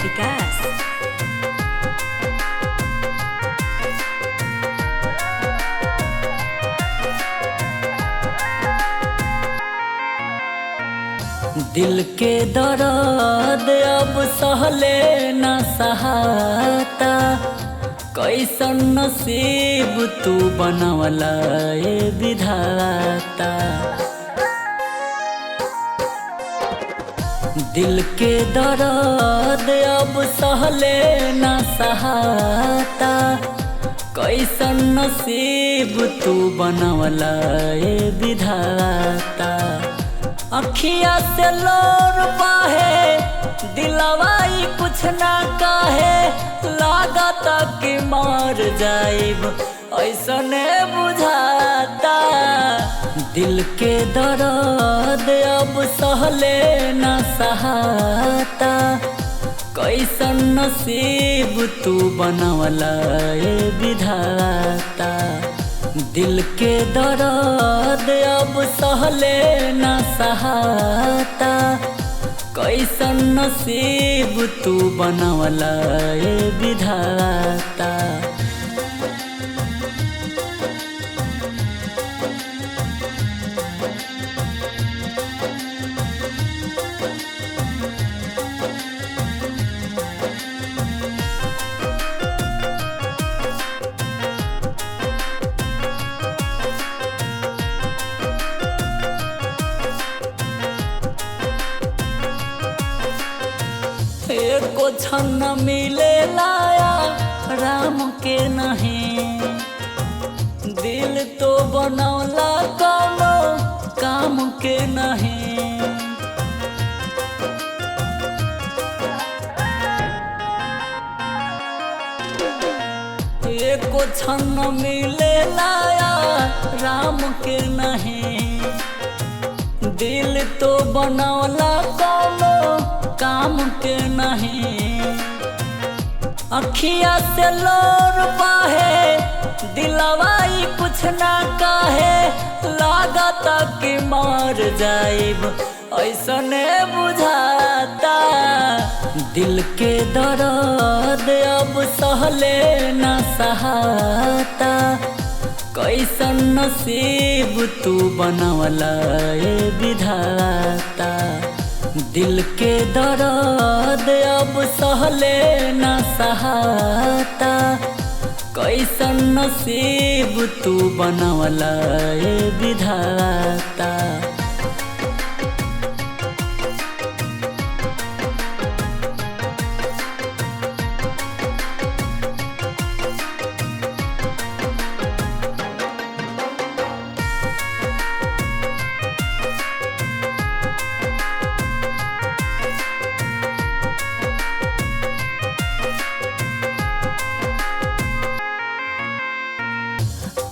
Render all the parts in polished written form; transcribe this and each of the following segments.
विकास। दिल के दर्द अब सहले न सहाता, कैसन नसीब तू बनवला ए विधाता। दिल के दर्द अब सहले न सहाता, कैसन नसीब तू बनवला ए विधाता। अखिया से लोर पाहे दिलवाई कुछ ना काहे, लागत कि मर जाइब ऐसने बुझाता। दिल के दर्द अब सहले न सहाता, कैसन नसीब तू बनवला ए विधाता। दिल के दर्द अब सहले न सहाता, कैसन नसीब तू बनवला ए विधाता। एको क्षण मिले लाया राम के नहीं, दिल तो बनौला कोनो काम के नहीं। एको क्षण मिले लाया राम के नहीं, दिल तो बनौला कोनो काम के नहीं। अखिया से लोर पाहे दिलवाई कुछ ना काहे, लागत कि मर जाइब ऐसने बुझाता। दिल के दर्द अब सहले न सहाता, कैसन नसीब तू बनवला ए विधाता। दिल के दर्द अब सहले न सहाता, कैसन नसीब तू बनवला ए विधाता।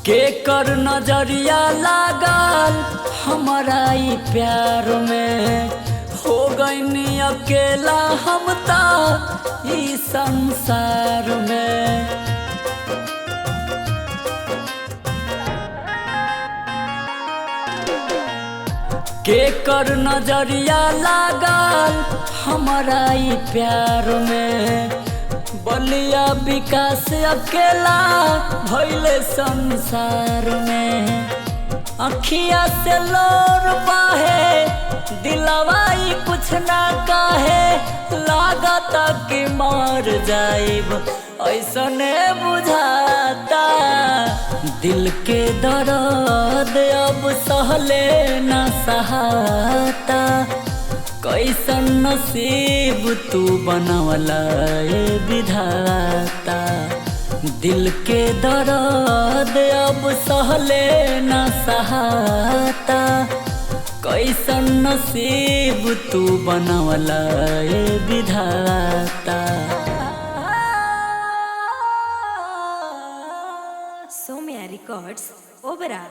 के कर नजरिया लागल हमारा ई प्यार में, हो गईनी अकेला हम ता ई संसार में। के कर नजरिया लागल हमारा ई प्यार में, बलिया विकास अकेला भइले संसार में। अखिया से लोर पाहे दिलवाई कुछ ना काहे, लागत कि मर जाइब ऐसने बुझाता। दिल के दर्द अब सहले न सहाता, कैसन नसीब तू बनवला ए विधाता। दिल के दर्द अब सहले न सहाता, कैसन नसीब तू बनवला ए विधाता। सौम्या रिकॉर्ड्स ओबरा।